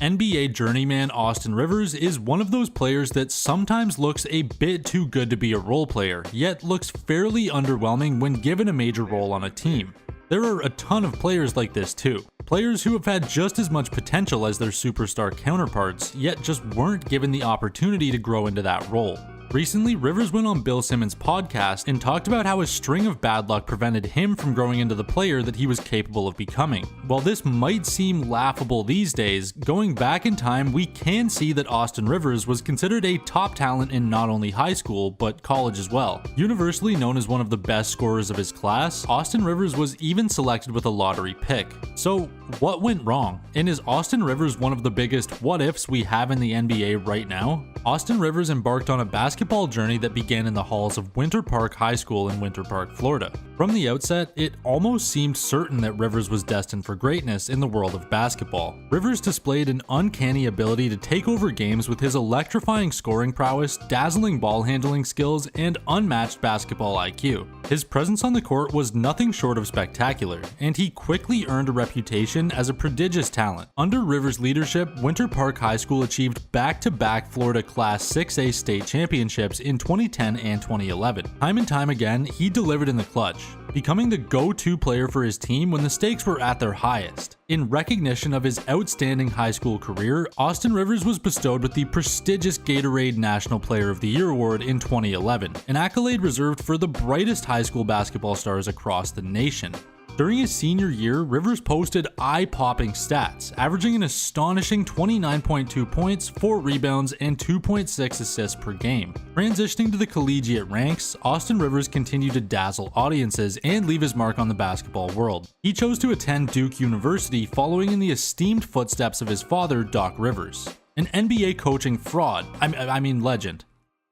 NBA journeyman Austin Rivers is one of those players that sometimes looks a bit too good to be a role player, yet looks fairly underwhelming when given a major role on a team. There are a ton of players like this too. Players who have had just as much potential as their superstar counterparts, yet just weren't given the opportunity to grow into that role. Recently, Rivers went on Bill Simmons' podcast and talked about how a string of bad luck prevented him from growing into the player that he was capable of becoming. While this might seem laughable these days, going back in time, we can see that Austin Rivers was considered a top talent in not only high school, but college as well. Universally known as one of the best scorers of his class, Austin Rivers was even selected with a lottery pick. So, what went wrong? And is Austin Rivers one of the biggest what-ifs we have in the NBA right now? Austin Rivers embarked on a basketball journey that began in the halls of Winter Park High School in Winter Park, Florida. From the outset, it almost seemed certain that Rivers was destined for greatness in the world of basketball. Rivers displayed an uncanny ability to take over games with his electrifying scoring prowess, dazzling ball handling skills, and unmatched basketball IQ. His presence on the court was nothing short of spectacular, and he quickly earned a reputation as a prodigious talent. Under Rivers' leadership, Winter Park High School achieved back-to-back Florida Class 6A state championships in 2010 and 2011. Time and time again, he delivered in the clutch, becoming the go-to player for his team when the stakes were at their highest. In recognition of his outstanding high school career, Austin Rivers was bestowed with the prestigious Gatorade National Player of the Year award in 2011, an accolade reserved for the brightest high school basketball stars across the nation. During his senior year, Rivers posted eye-popping stats, averaging an astonishing 29.2 points, 4 rebounds, and 2.6 assists per game. Transitioning to the collegiate ranks, Austin Rivers continued to dazzle audiences and leave his mark on the basketball world. He chose to attend Duke University, following in the esteemed footsteps of his father, Doc Rivers, an NBA coaching fraud, legend.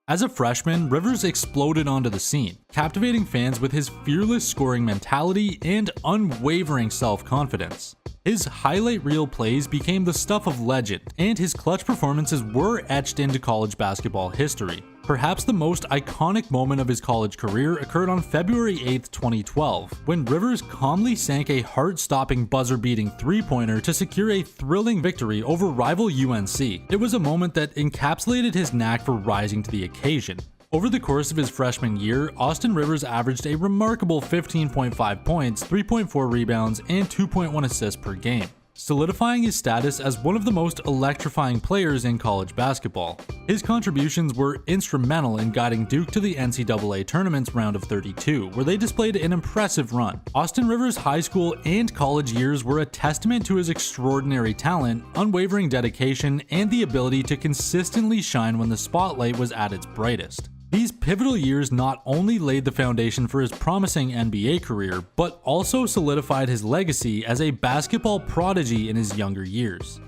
As a freshman, Rivers exploded onto the scene, captivating fans with his fearless scoring mentality and unwavering self-confidence. His highlight reel plays became the stuff of legend, and his clutch performances were etched into college basketball history. Perhaps the most iconic moment of his college career occurred on February 8, 2012, when Rivers calmly sank a heart-stopping buzzer-beating three-pointer to secure a thrilling victory over rival UNC. It was a moment that encapsulated his knack for rising to the occasion. Over the course of his freshman year, Austin Rivers averaged a remarkable 15.5 points, 3.4 rebounds, and 2.1 assists per game, solidifying his status as one of the most electrifying players in college basketball. His contributions were instrumental in guiding Duke to the NCAA tournament's round of 32, where they displayed an impressive run. Austin Rivers' high school and college years were a testament to his extraordinary talent, unwavering dedication, and the ability to consistently shine when the spotlight was at its brightest. These pivotal years not only laid the foundation for his promising NBA career, but also solidified his legacy as a basketball prodigy in his younger years.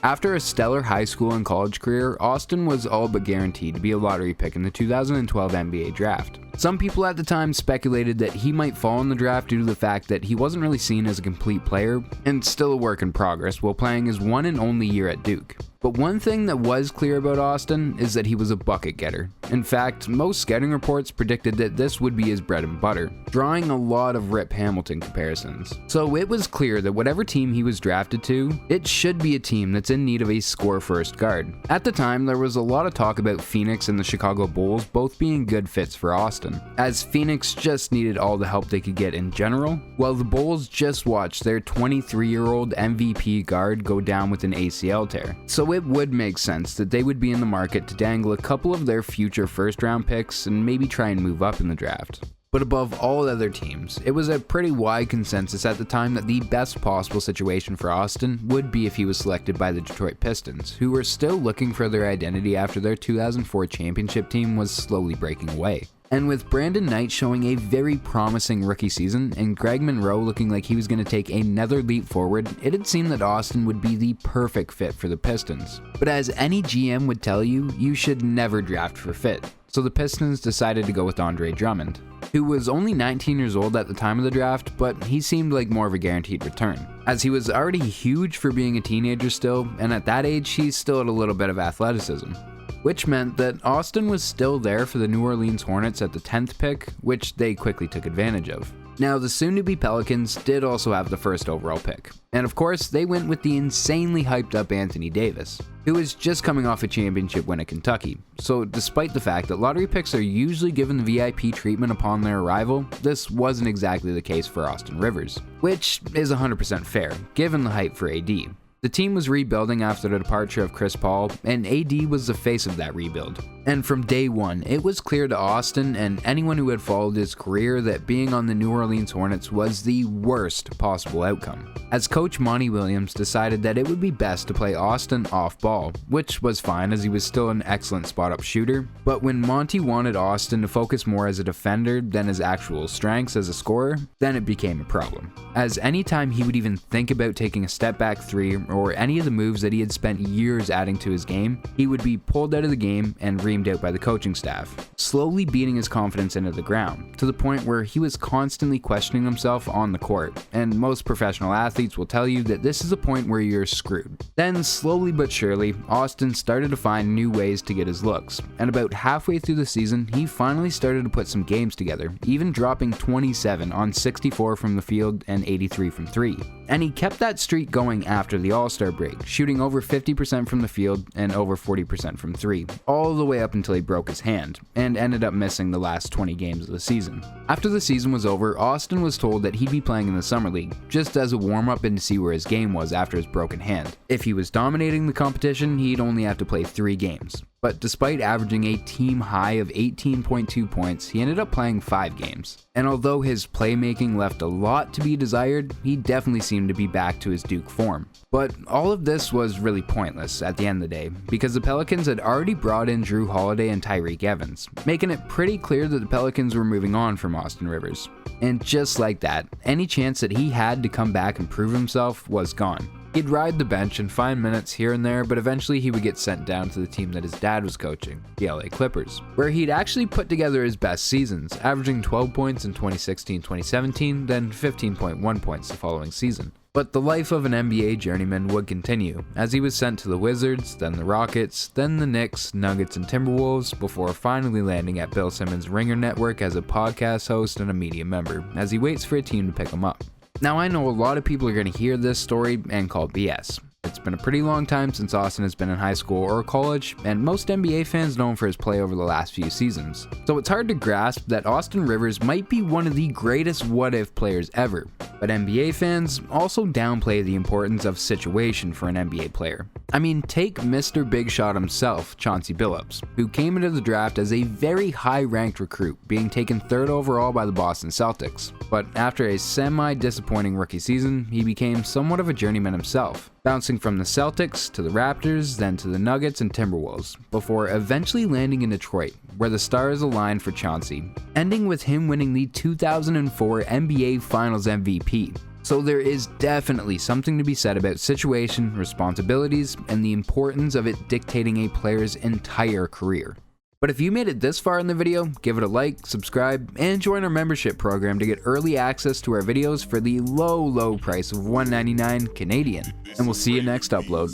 After a stellar high school and college career, Austin was all but guaranteed to be a lottery pick in the 2012 NBA draft. Some people at the time speculated that he might fall in the draft due to the fact that he wasn't really seen as a complete player, and still a work in progress while playing his one and only year at Duke. But one thing that was clear about Austin is that he was a bucket getter. In fact, most scouting reports predicted that this would be his bread and butter, drawing a lot of Rip Hamilton comparisons. So it was clear that whatever team he was drafted to, it should be a team that's in need of a score-first guard. At the time, there was a lot of talk about Phoenix and the Chicago Bulls both being good fits for Austin, as Phoenix just needed all the help they could get in general, while the Bulls just watched their 23-year-old MVP guard go down with an ACL tear. So it would make sense that they would be in the market to dangle a couple of their future first-round picks and maybe try and move up in the draft. But above all other teams, it was a pretty wide consensus at the time that the best possible situation for Austin would be if he was selected by the Detroit Pistons, who were still looking for their identity after their 2004 championship team was slowly breaking away. And with Brandon Knight showing a very promising rookie season and Greg Monroe looking like he was going to take another leap forward, it had seemed that Austin would be the perfect fit for the Pistons. But as any GM would tell you, you should never draft for fit. So the Pistons decided to go with Andre Drummond, who was only 19 years old at the time of the draft, but he seemed like more of a guaranteed return, as he was already huge for being a teenager still, and at that age he still had a little bit of athleticism. Which meant that Austin was still there for the New Orleans Hornets at the 10th pick, which they quickly took advantage of. Now, the soon-to-be Pelicans did also have the first overall pick, and of course, they went with the insanely hyped-up Anthony Davis, who was just coming off a championship win at Kentucky. So despite the fact that lottery picks are usually given the VIP treatment upon their arrival, this wasn't exactly the case for Austin Rivers, which is 100% fair, given the hype for AD. The team was rebuilding after the departure of Chris Paul, and AD was the face of that rebuild. And from day one, it was clear to Austin and anyone who had followed his career that being on the New Orleans Hornets was the worst possible outcome, as coach Monty Williams decided that it would be best to play Austin off ball, which was fine as he was still an excellent spot-up shooter, but when Monty wanted Austin to focus more as a defender than his actual strengths as a scorer, then it became a problem, as anytime he would even think about taking a step-back three or any of the moves that he had spent years adding to his game, he would be pulled out of the game and reamed out by the coaching staff, slowly beating his confidence into the ground, to the point where he was constantly questioning himself on the court, and most professional athletes will tell you that this is a point where you're screwed. Then, slowly but surely, Austin started to find new ways to get his looks, and about halfway through the season, he finally started to put some games together, even dropping 27 on 64 from the field and 83 from 3. And he kept that streak going after the All-Star break, shooting over 50% from the field and over 40% from 3, all the way up until he broke his hand, and ended up missing the last 20 games of the season. After the season was over, Austin was told that he'd be playing in the Summer League, just as a warm-up and to see where his game was after his broken hand. If he was dominating the competition, he'd only have to play 3 games. But despite averaging a team high of 18.2 points, he ended up playing 5 games. And although his playmaking left a lot to be desired, he definitely seemed to be back to his Duke form. But all of this was really pointless at the end of the day, because the Pelicans had already brought in Drew Holiday and Tyreek Evans, making it pretty clear that the Pelicans were moving on from Austin Rivers. And just like that, any chance that he had to come back and prove himself was gone. He'd ride the bench and find minutes here and there, but eventually he would get sent down to the team that his dad was coaching, the LA Clippers, where he'd actually put together his best seasons, averaging 12 points in 2016-2017, then 15.1 points the following season. But the life of an NBA journeyman would continue, as he was sent to the Wizards, then the Rockets, then the Knicks, Nuggets, and Timberwolves, before finally landing at Bill Simmons' Ringer Network as a podcast host and a media member, as he waits for a team to pick him up. Now, I know a lot of people are going to hear this story and call BS. It's been a pretty long time since Austin has been in high school or college, and most NBA fans know him for his play over the last few seasons. So it's hard to grasp that Austin Rivers might be one of the greatest what-if players ever. But NBA fans also downplay the importance of situation for an NBA player. I mean, take Mr. Big Shot himself, Chauncey Billups, who came into the draft as a very high-ranked recruit, being taken 3rd overall by the Boston Celtics. But after a semi-disappointing rookie season, he became somewhat of a journeyman himself, bouncing from the Celtics to the Raptors, then to the Nuggets and Timberwolves, before eventually landing in Detroit, where the stars aligned for Chauncey, ending with him winning the 2004 NBA Finals MVP. So there is definitely something to be said about situation, responsibilities, and the importance of it dictating a player's entire career. But if you made it this far in the video, give it a like, subscribe, and join our membership program to get early access to our videos for the low price of $1.99 Canadian. And we'll see you next upload.